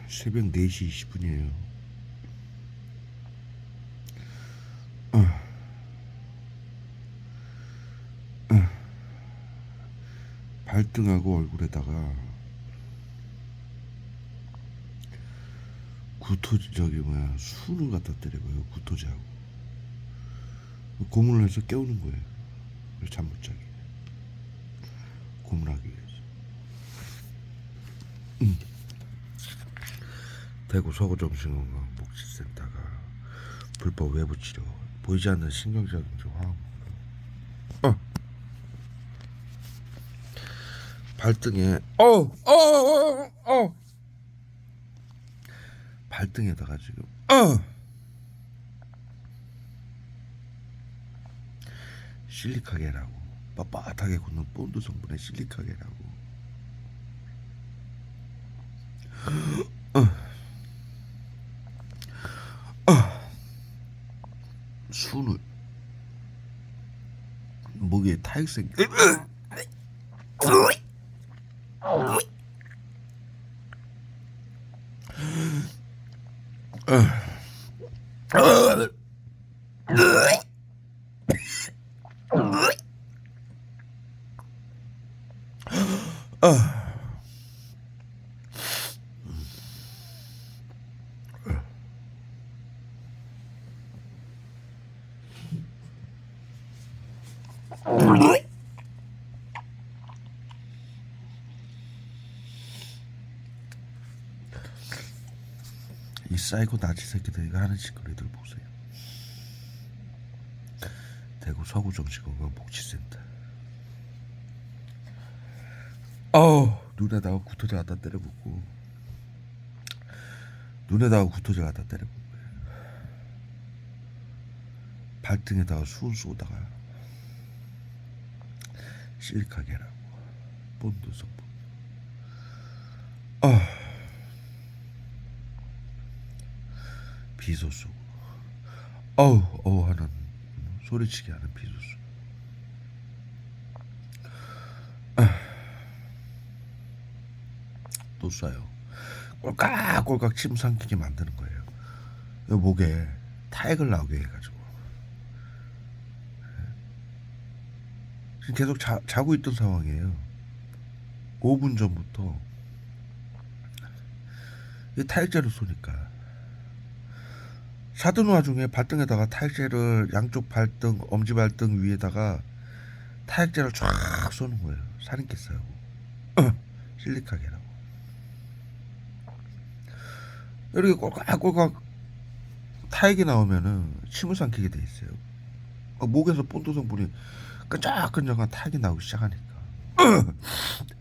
새벽 4시 20분이에요. 발등하고 얼굴에다가 수를 갖다 때려봐요. 구토제하고 고문을 해서 깨우는 거예요. 잠 못 자게 고문하기 위해서. 대구 서구정신건강복지센터가 불법 외부 치료, 보이지 않는 신경적 화학 발등에 발등에다가 지금 실리카겔하고 빳빳하게 굳는 본드 성분의 실리카겔하고 순을 목에 타액생 이 사이코 나치 새끼들 이거 하는 짓거리들 보세요. 대구 서구정신건강복지센터. 눈에다가 구토제 갖다 때려붓고 발등에다가 수은 쏘다가 실리카겔하고 본드 성분 비소 쏘고 하는 소리치게 하는 비소 쏘고 또 쏴요. 꼴깍꼴깍 침 삼키게 만드는 거예요. 목에 타액을 나오게 해가지고 지금 계속 자고 있던 상황이에요. 5분 전부터 타액제를 쏘니까 사드는 와중에 발등에다가 타액제를 양쪽 발등, 엄지 발등 위에다가 타액제를 쫙 쏘는 거예요. 살인 깼어요. 실리카겔하고 이렇게 꼴깍꼴깍 타액이 나오면은 침을 삼키게 돼 있어요. 목에서 본드 성분이 끈적끈적한 타액이 나오기 시작하니까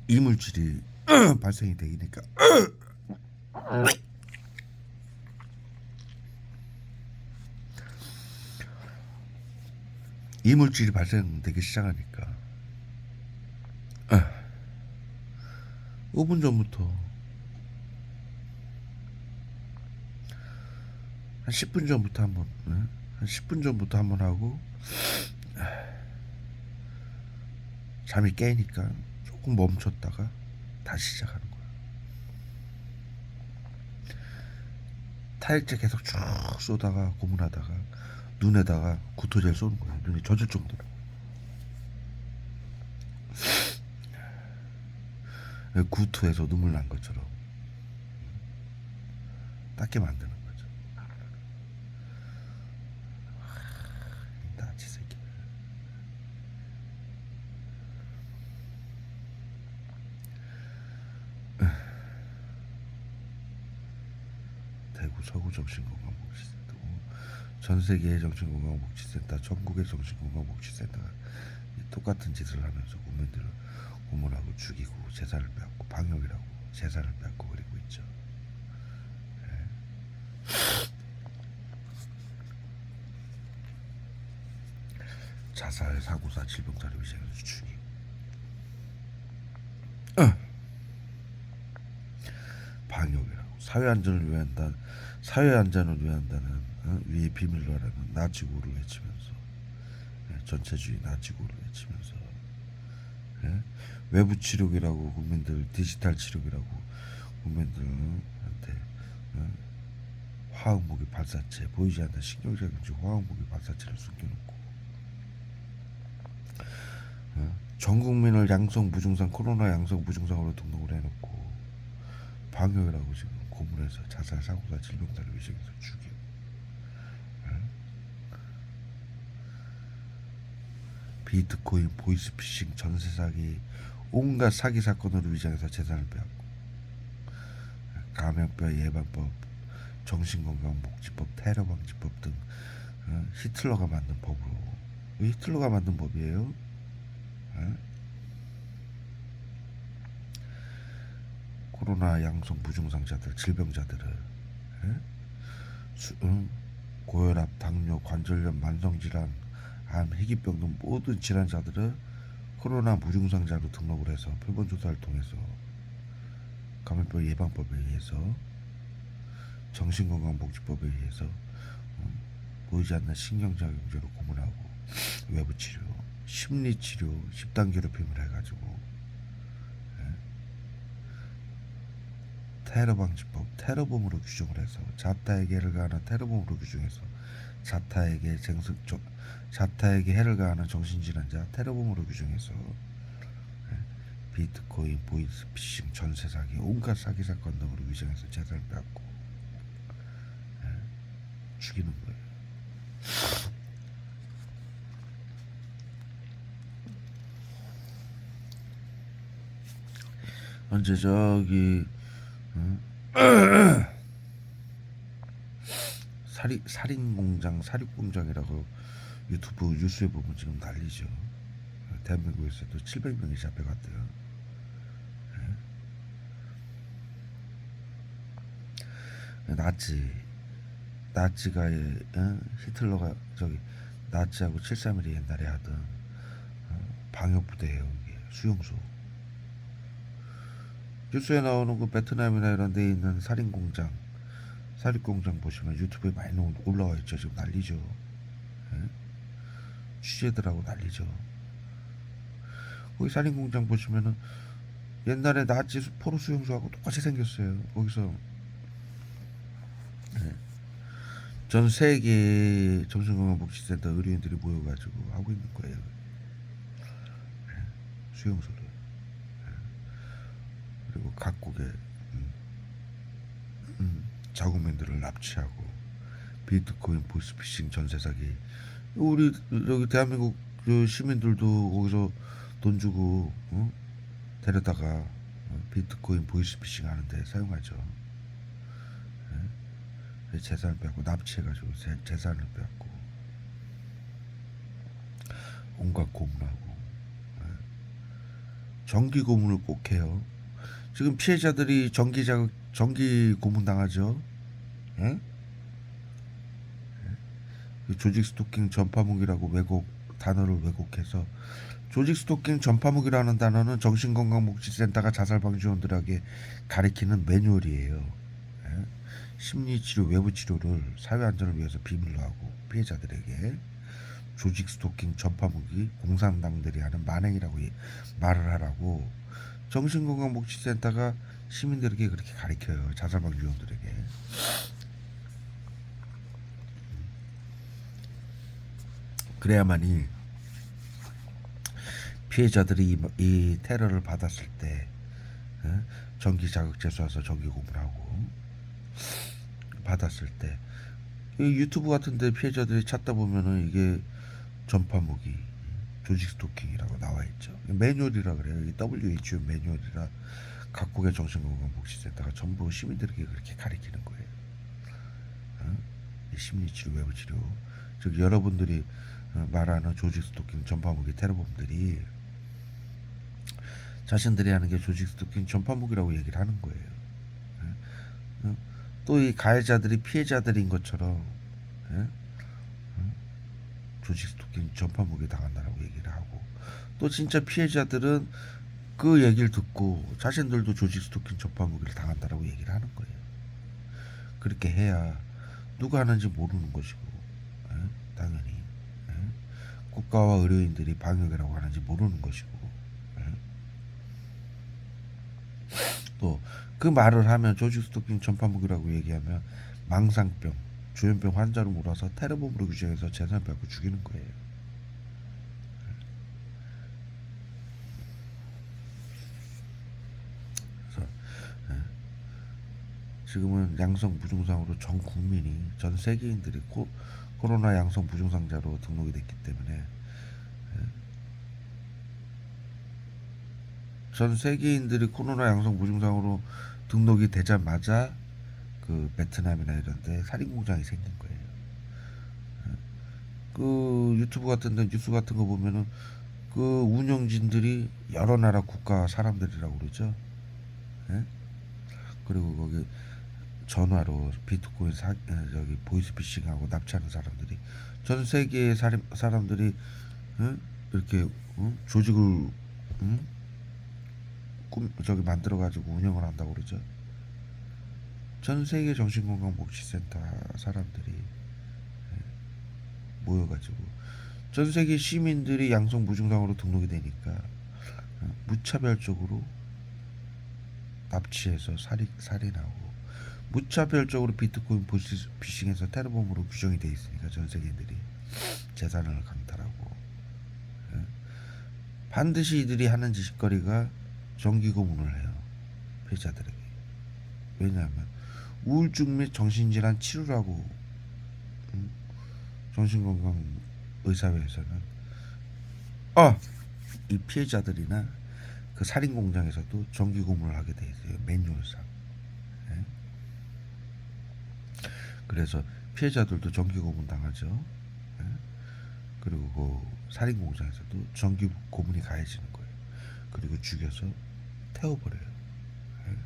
이물질이 발생이 되니까 이물질이 발생되기 시작하니까 5분 전부터 한 10분 전부터 한번 하고 잠이 깨니까 조금 멈췄다가 다시 시작하는 거야. 타액제 계속 쭉 쏘다가 고문하다가 눈에다가 구토제를 쏘는 거야. 눈이 젖을 정도로. 구토해서 눈물 난 것처럼 닦게 만드는 거죠. 나치 새끼. 대구 서구정신건강복지센터고 전 세계의 정신건강복지센터, 전국의 정신건강복지센터가 똑같은 짓을 하면서 국민들을 고문하고 죽이고 재산을 빼앗고 방역이라고 재산을 빼앗고 그리고 있죠. 자살, 사고사, 질병사례 위생을 수준이 방역이라고 사회 안전을 위한다는 위의 비밀로 하라는 나치구를 외치면서 전체주의 나치구를 외치면서 외부 치료기라고 국민들 디지털 치료기라고 국민들한테 화학무기 발사체, 보이지 않는 신경작용지 화학무기 발사체를 숨겨놓고 전 국민을 양성 무증상 코로나 양성 무증상으로 등록을 해놓고 방역이라고 지금 고문해서 자살 사고사 질병단을 위생해서 죽여. 비트코인 보이스피싱 전세 사기 온갖 사기 사건으로 위장해서 재산을 빼앗고 감염병 예방법 정신건강복지법 테러방지법 등 히틀러가 만든 법으로 히틀러가 만든 법이에요. 코로나 양성 무증상자들 질병자들을 고혈압 당뇨 관절염 만성질환 암 희귀병 등 모든 질환자들을 코로나 무증상자로 등록을 해서 표본조사를 통해서 감염병 예방법에 의해서 정신건강복지법에 의해서 보이지 않는 신경작용제로 고문하고 외부치료 심리치료 집단 괴롭힘을 해가지고 테러방지법 테러범으로 규정을 해서 자타에게 해를 가하는 테러범으로 규정해서 자타에게 해를 가하는 정신질환자 테러범으로 규정해서 비트코인 보이스피싱 전세 사기 온갖 사기 사건 등으로 규정해서 재산을 빼앗고 죽이는 거예요. 언제 저기 살인공장 사립공장이라고 유튜브 뉴스에 보면 지금 난리죠. 대한민국에서도 700명이 잡혀갔대요. 나치가 히틀러가 저기 나치하고 731이 옛날에 하던 방역부대예요. 이게 수용소. 뉴스에 나오는 그 베트남이나 이런 데 있는 사립공장 보시면 유튜브에 많이 올라와 있죠. 지금 난리죠. 취재들하고 난리죠. 거기 살인공장 보시면은 옛날에 나치 포로 수용소하고 똑같이 생겼어요. 거기서 전 세계 정신건강복지센터 의료인들이 모여가지고 하고 있는 거예요. 수용소를. 그리고 각국의 자국민들을 납치하고 비트코인 보이스피싱 전세 사기. 우리 여기 대한민국 시민들도 거기서 돈 주고 데려다가 비트코인 보이스피싱 하는데 사용하죠. 재산을 빼앗고 납치해가지고 재산을 빼앗고 온갖 고문하고 정기 고문을 꼭 해요. 지금 피해자들이 정기 고문 당하죠. 조직 스토킹 전파무기라고 단어를 왜곡해서 조직 스토킹 전파무기라는 단어는 정신건강복지센터가 자살방지원들에게 가리키는 매뉴얼이에요. 심리치료 외부치료를 사회안전을 위해서 비밀로 하고 피해자들에게 조직 스토킹 전파무기 공산당들이 하는 만행이라고 말을 하라고 정신건강복지센터가 시민들에게 그렇게 가리켜요. 자살방지원들에게. 그래야만이 피해자들이 이 테러를 받았을 때 정기 자극제소와서 정기 고문하고 받았을 때 유튜브 같은데 피해자들이 찾다 보면은 이게 전파무기 조직 스토킹이라고 나와 있죠. 매뉴얼이라 그래요. 이 WHO 매뉴얼이라 각국의 정신건강복지센터가 전부 시민들에게 그렇게 가리키는 거예요. 심리치료 외부치료 즉 여러분들이 말하는 조직 스토킹 전파무기 테러범들이 자신들이 하는 게 조직 스토킹 전파무기라고 얘기를 하는 거예요. 또 이 가해자들이 피해자들인 것처럼 조직 스토킹 전파무기 당한다라고 얘기를 하고 또 진짜 피해자들은 그 얘기를 듣고 자신들도 조직 스토킹 전파무기를 당한다라고 얘기를 하는 거예요. 그렇게 해야 누가 하는지 모르는 것이고 당연히 국가와 의료인들이 방역이라고 하는지 모르는 것이고 또 그 말을 하면 조지 스토킹 전파무기라고 얘기하면 망상병, 조현병 환자로 몰아서 테러범으로 규정해서 재산 뺏고 죽이는 거예요. 그래서 지금은 양성 무증상으로 전 국민이, 전 세계인들이 코로나 양성 무증상자로 등록이 됐기 때문에 전 세계인들이 코로나 양성 무증상으로 등록이 되자마자 그 베트남이나 이런데 살인 공장이 생긴 거예요. 그 유튜브 같은데 뉴스 같은 거 보면은 그 운영진들이 여러 나라 국가 사람들이라고 그러죠. 예? 그리고 거기 전화로 비트코인 저기 보이스피싱하고 납치하는 사람들이 전 세계의 사람들이 이렇게 조직을 저기 만들어 가지고 운영을 한다고 그러죠. 전 세계 정신건강복지센터 사람들이 모여가지고 전 세계 시민들이 양성 무증상으로 등록이 되니까 무차별적으로 납치해서 살인하고 무차별적으로 비트코인 보이스피싱해서 테러범으로 규정이 돼 있으니까 전 세계인들이 재산을 강탈하고 반드시 이들이 하는 짓거리가 정기고문을 해요. 피해자들에게. 왜냐하면 우울증 및 정신질환 치료라고 정신건강의사회에서는 이 피해자들이나 그 살인공장에서도 정기고문을 하게 돼 있어요. 매뉴얼상. 예? 그래서 피해자들도 정기고문 당하죠. 예? 그리고 그 살인공장에서도 정기고문이 가해지는 거예요. 그리고 죽여서 태워버려요. 예?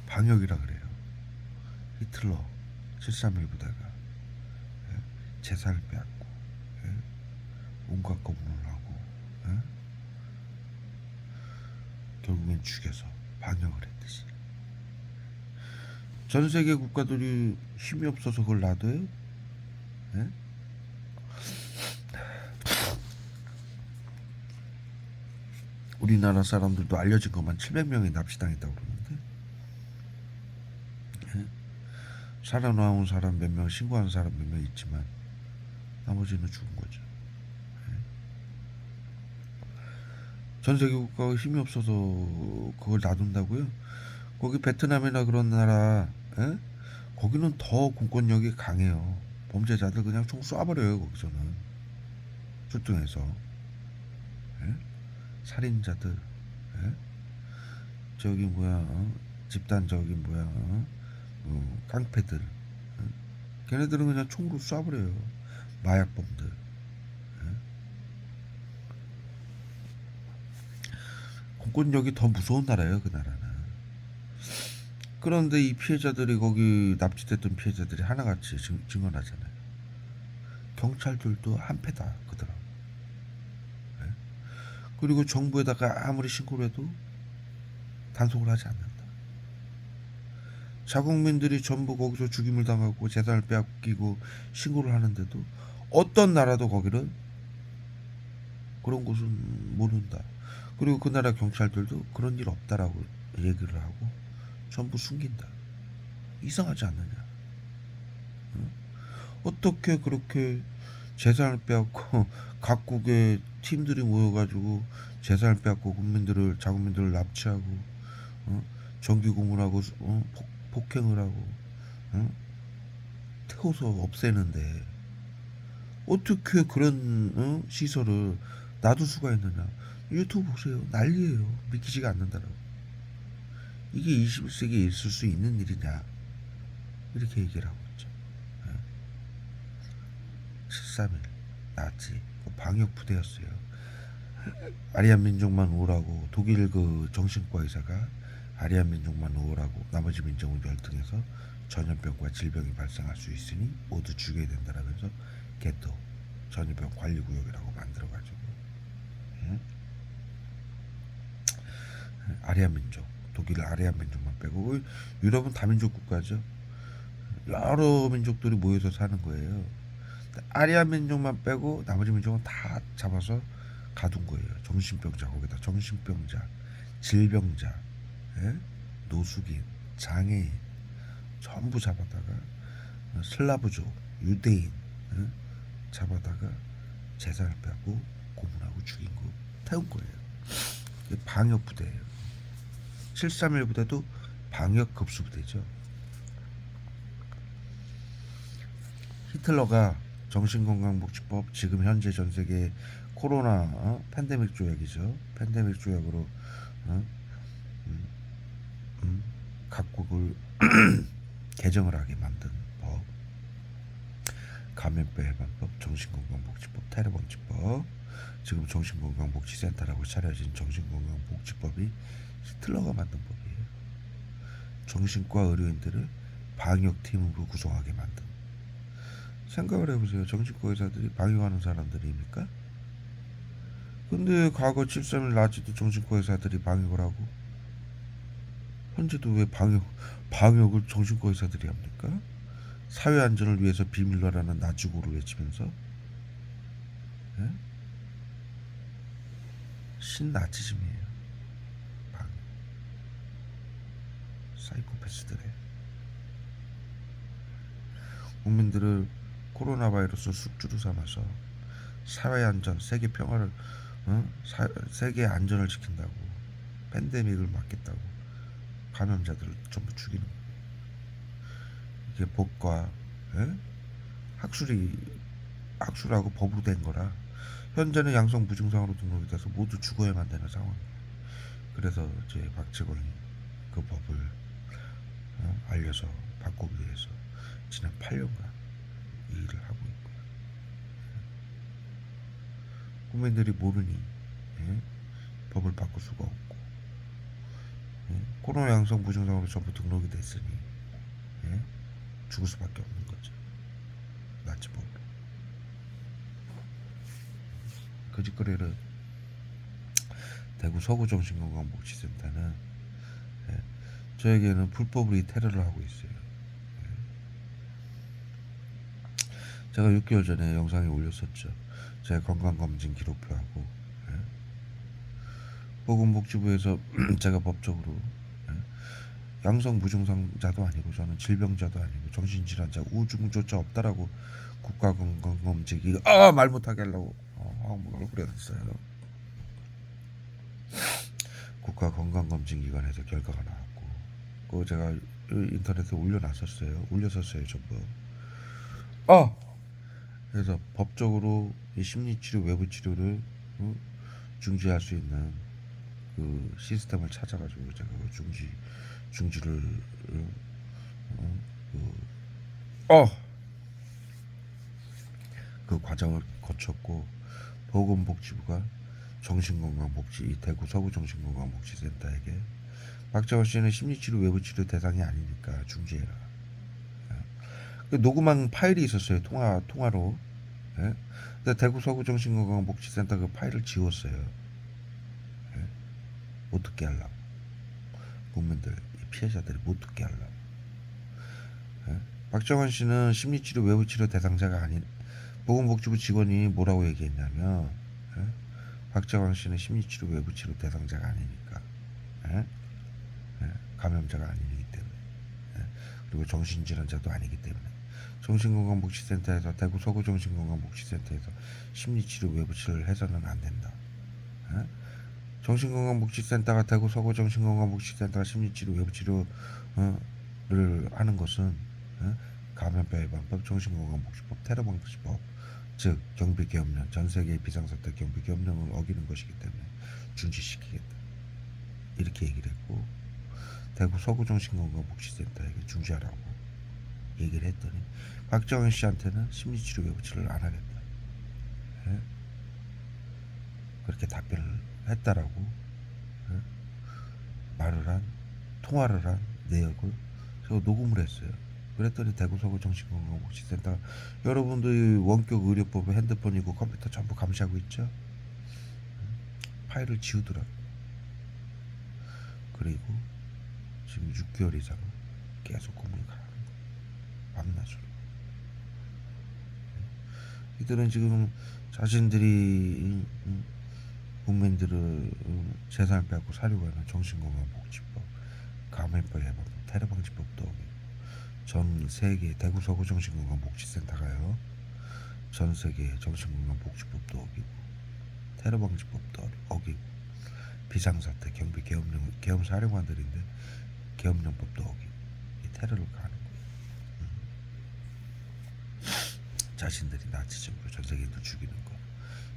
방역이라 그래요. 히틀러 7.3일 부대가 재산을 빼앗고 온갖 고문을 하고 결국엔 죽여서 방역을 했듯이 전 세계 국가들이 힘이 없어서 그걸 놔둬요? 우리나라 사람들도 알려진 것만 700명이 납치당했다고 그러는데 살아나온 사람 몇 명, 신고한 사람 몇 명 있지만 나머지는 죽은 거죠. 전 세계 국가가 힘이 없어서 그걸 놔둔다고요? 거기 베트남이나 그런 나라, 거기는 더 공권력이 강해요. 범죄자들 그냥 총 쏴버려요. 거기서는 출동해서 살인자들, 저기 뭐야, 집단 저기 뭐야, 깡패들, 걔네들은 그냥 총으로 쏴버려요. 마약범들. 공권력이 더 무서운 나라예요, 그 나라는. 그런데 이 피해자들이 거기 납치됐던 피해자들이 하나같이 증언하잖아요. 경찰들도 한패다 그더라고. 그리고 정부에다가 아무리 신고를 해도 단속을 하지 않는다. 자국민들이 전부 거기서 죽임을 당하고 재산을 빼앗기고 신고를 하는데도 어떤 나라도 거기를 그런 곳은 모른다. 그리고 그 나라 경찰들도 그런 일 없다라고 얘기를 하고 전부 숨긴다. 이상하지 않느냐? 어떻게 그렇게 재산을 빼앗고 각국의 팀들이 모여가지고 재산을 빼앗고 자국민들을 납치하고 정기고문하고 폭행을 하고 태워서 없애는데 어떻게 그런 시설을 놔둘 수가 있느냐? 유튜브 보세요. 난리예요. 믿기지가 않는다라고. 이게 21세기에 있을 수 있는 일이냐? 이렇게 얘기를 하고 있죠. 7.3일 나치 방역 부대였어요. 아리안 민족만 우월하고 독일 그 정신과 의사가 아리안 민족만 우월하고 나머지 민족은 열등해서 전염병과 질병이 발생할 수 있으니 모두 죽여야 된다라면서 게토 전염병 관리구역이라고 만들어가지고 아리안 민족 독일 아리안 민족만 빼고 유럽은 다민족 국가죠. 여러 민족들이 모여서 사는 거예요. 아리안 민족만 빼고 나머지 민족은 다 잡아서 가둔 거예요. 정신병자 거기다 정신병자, 질병자, 예? 노숙인, 장애인 전부 잡아다가 슬라브족, 유대인 잡아다가 재산을 빼고 고문하고 죽인 거 태운 거예요. 이게 방역 부대예요. 731 부대도 방역 급수 부대죠. 히틀러가 정신건강복지법, 지금 현재 전 세계 코로나 팬데믹 조약이죠. 팬데믹 조약으로 각국을 개정을 하게 만든 법, 감염병 예방법, 정신건강복지법, 테러방지법, 지금 정신건강복지센터라고 차려진 정신건강복지법이 히틀러가 만든 법이에요. 정신과 의료인들을 방역팀으로 구성하게 만든. 생각을 해보세요. 정신과 의사들이 방역하는 사람들입니까? 근데 과거 731 나치도 정신과 의사들이 방역을 하고 현재도 왜 방역을 정신과 의사들이 합니까? 사회 안전을 위해서 비밀로 하라는 나치고를 외치면서 예? 신나치즘이에요. 방역. 사이코패스들의 국민들을 코로나 바이러스 숙주로 삼아서 사회 안전, 세계 평화를 세계 안전을 지킨다고 팬데믹을 막겠다고 감염자들을 전부 죽이는 거예요. 이게 법과 학술하고 법으로 된 거라 현재는 양성 무증상으로 등록이 돼서 모두 죽어야만 되는 상황이에요. 그래서 이제 박재권이 그 법을 알려서 바꾸기 위해서 지난 8년간 이 일을 하고 있고요. 국민들이 모르니 법을 바꿀 수가 없고 코로나 양성 무증상으로 전부 등록이 됐으니 죽을 수밖에 없는 거죠. 나치법으로. 거짓거리를 대구 서구정신건강복지센터는 저에게는 불법으로 이 테러를 하고 있어요. 제가 6개월 전에 영상에 올렸었죠. 제 건강검진 기록표하고 보건복지부에서 제가 법적으로 양성 무증상자도 아니고 저는 질병자도 아니고 정신질환자 우중조차 없다라고 국가건강검진이 말 못하게 하려고 얼굴에 했어요. 국가건강검진기관에서 결과가 나왔고 그거 제가 인터넷에 올렸었어요 전부. 그래서 법적으로 이 심리치료 외부치료를 중지할 수 있는 그 시스템을 찾아가지고 제가 중지를 그 과정을 거쳤고 보건복지부가 정신건강복지 대구 서구정신건강복지센터에게 박재원 씨는 심리치료 외부치료 대상이 아니니까 중지해라. 그 녹음한 파일이 있었어요. 통화로. 근데 대구 서구정신건강복지센터 그 파일을 지웠어요. 못 듣게 하려고. 국민들, 피해자들이 못 듣게 하려고. 박정환 씨는 심리치료 외부치료 대상자가 아닌 보건복지부 직원이 뭐라고 얘기했냐면 박정환 씨는 심리치료 외부치료 대상자가 아니니까 감염자가 아니기 때문에 그리고 정신질환자도 아니기 때문에 정신건강복지센터에서 대구 서구정신건강복지센터에서 심리치료 외부치료를 해서는 안 된다. 정신건강복지센터가 대구 서구정신건강복지센터가 심리치료 외부치료를 하는 것은 감염병 예방법, 정신건강복지법, 테러방지법, 즉 경비계엄령, 전세계 비상사태 경비계엄령을 어기는 것이기 때문에 중지시키겠다. 이렇게 얘기를 했고 대구 서구정신건강복지센터에게 중지하라고 얘기를 했더니 박정현 씨한테는 심리치료 외부치료를 안 하겠다. 그렇게 답변을 했다라고 통화를 한 내역을 제가 녹음을 했어요. 그랬더니 대구 서구정신건강복지센터 여러분들이 원격 의료법에 핸드폰이고 컴퓨터 전부 감시하고 있죠. 파일을 지우더라고. 그리고 지금 6개월 이상 계속 고문을 가는 거예요. 밤낮으로. 이들은 지금 자신들이 국민들을 재산을 빼앗고 살려고 하는 정신건강복지법, 감염병 예방 테러 방지법도 어기고 전 세계 대구 서구 정신건강 복지센터가요. 전 세계 정신건강 복지법도 어기고 테러 방지법도 어기고 비상사태 경비 계엄 사령관들인데 계엄령법도 어기고 이 테러를 가는 거예요. 자신들이 나치즘으로 전 세계인들 죽이는 거,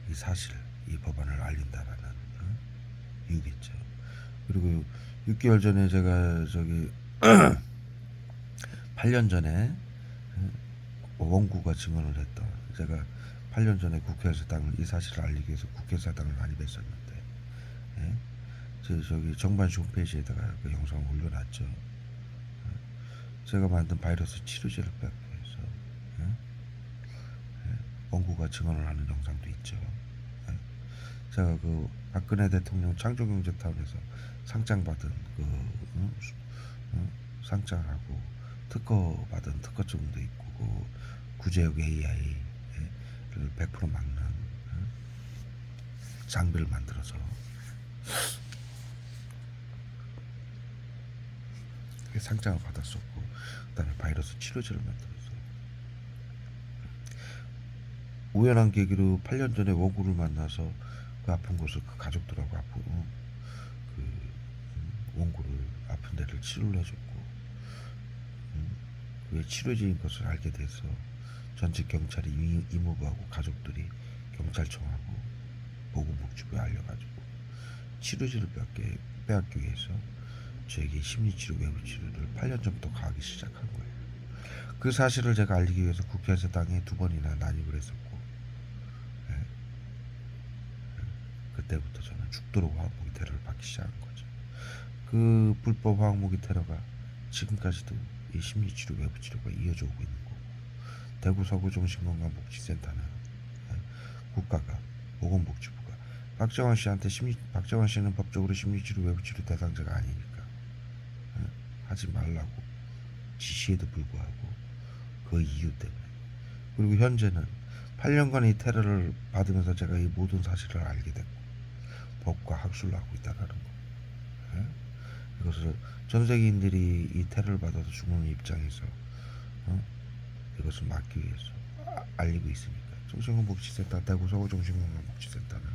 이 사실, 이 법안을 알린다라는 이유겠죠. 그리고 6개월 전에 제가 저기 8년 전에 원구가 증언을 했던, 제가 8년 전에 국회에서 당을 이 사실을 알리기 위해서 국회에서 당을 많이 뵀었는데, 예? 저기 정반시 홈페이지에다가 그 영상을 올려놨죠. 제가 만든 바이러스 치료제를 뺏고 해서 원구가 증언을 하는 영상도 있죠. 제가 그 박근혜 대통령 창조경제타운에서 상장 받은 상장하고 특허 받은 특허증도 있고 그 구제역 AI를 100% 막는 장비를 만들어서 상장을 받았었고, 그다음에 바이러스 치료제를 만들어서 우연한 계기로 8년 전에 원구를 만나서 그 아픈 곳을 그 가족들하고 원구를 아픈 데를 치료를 해줬고, 그게 치료제인 것을 알게 돼서 전직 경찰이 이모부하고 가족들이 경찰청하고 보건복지부에 알려가지고 치료제를 빼앗기 위해서 저에게 심리치료 외부치료를 8년 전부터 가기 시작한 거예요. 그 사실을 제가 알리기 위해서 국회에서 당에 2번이나 난입을 했었고, 그때부터 저는 죽도록 화학무기 테러를 받기 시작한 거죠. 그 불법 화학무기 테러가 지금까지도 이 심리치료 외부치료가 이어져 오고 있는 거고, 대구 서구 정신건강복지센터는 국가가 보건복지부가 박정환 씨는 법적으로 심리치료 외부치료 대상자가 아니니까 하지 말라고 지시에도 불구하고 그 이유 때문에, 그리고 현재는 8년간 이 테러를 받으면서 제가 이 모든 사실을 알게 됐고 법과 학술을 하고 있다는 거, 이것을 전 세계인들이 이 테러를 받아서 죽는 입장에서 이것을 막기 위해서 알리고 있으니까 정신건강복지센터 대구 서구 정신건강복지센터는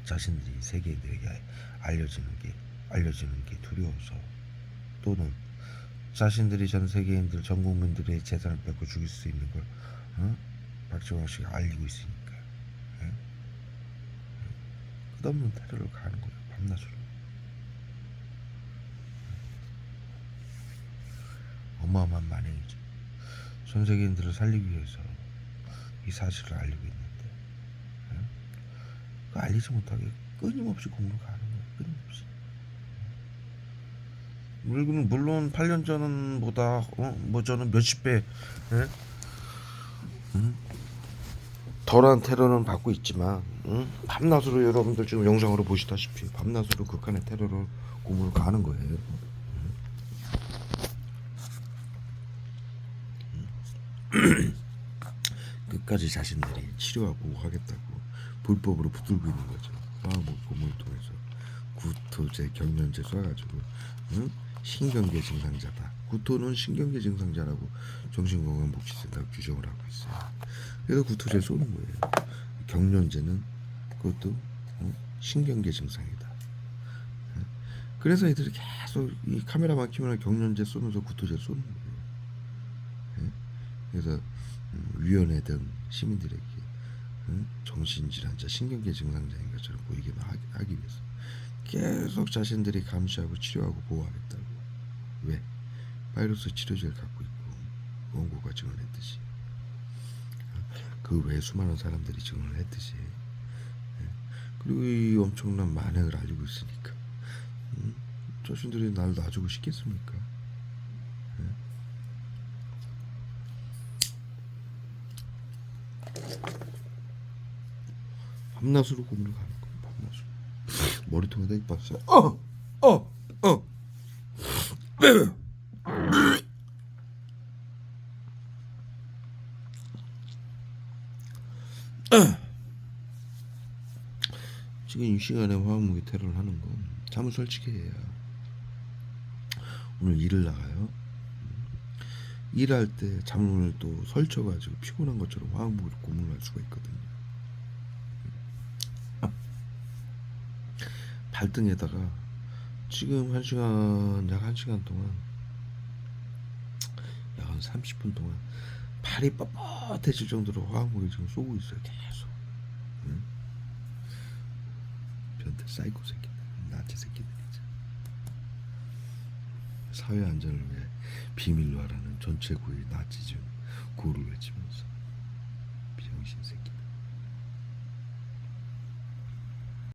자신들이 세계인들에게 알려지는 게 두려워서, 또는 자신들이 전 세계인들 전 국민들의 재산을 뺏고 죽일 수 있는 걸 박정환 씨가 알리고 있으니까 끝없는 테러를 가는 거예요. 밤낮으로. 어마어마한 만행이죠. 전 세계인들을 살리기 위해서 이 사실을 알리고 있는데 그 알리지 못하게 끊임없이 공을 가는 거예요. 끊임없이. 물론 8년 전보다 저는 몇십 배 덜한 테러는 받고 있지만 밤낮으로 여러분들 지금 영상으로 보시다시피 밤낮으로 극한의 테러를 공을 가는 거예요. 끝까지 자신들이 치료하고 보호하겠다고 불법으로 붙들고 있는 거죠. 화학bom을 통해서 구토제, 경련제 쏴가지고 신경계 증상자다. 구토는 신경계 증상자라고 정신건강복지센터가 규정을 하고 있어요. 그래서 구토제 쏘는 거예요. 경련제는 그것도 신경계 증상이다. 그래서 애들이 계속 이 카메라만 켜면 경련제 쏘면서 구토제 쏘는 거예요. 그래서 위원회 등 시민들에게 정신질환자, 신경계 증상자인 것처럼 보이게 하기 위해서 계속 자신들이 감시하고 치료하고 보호하겠다고. 왜? 바이러스 치료제를 갖고 있고 원고가 증언했듯이, 그 외에 수많은 사람들이 증언을 했듯이, 그리고 이 엄청난 만행을 알리고 있으니까 자신들이 날 놔주고 싶겠습니까? 밤낮으로 고민을 가는 거예요. 밤낮으로. 머리통에다 입 봤어요. 지금 이 시간에 화학무기 테러를 하는 건 참을 솔직히 해야 오늘 일을 나가요. 일할 때 잠을 또 설쳐가지고 피곤한 것처럼 화학무기로 고문할 수가 있거든요. 발등에다가 지금 약 1시간 동안, 약 한 30분 동안 발이 뻣뻣해질 정도로 화학무기 지금 쏘고 있어요. 계속. 응? 변태 사이코 새끼들, 나치 새끼들이지. 사회 안전을 위해 비밀로 하라는 전체 구의 나치즘 구호를 외치면서 비정신 새끼들.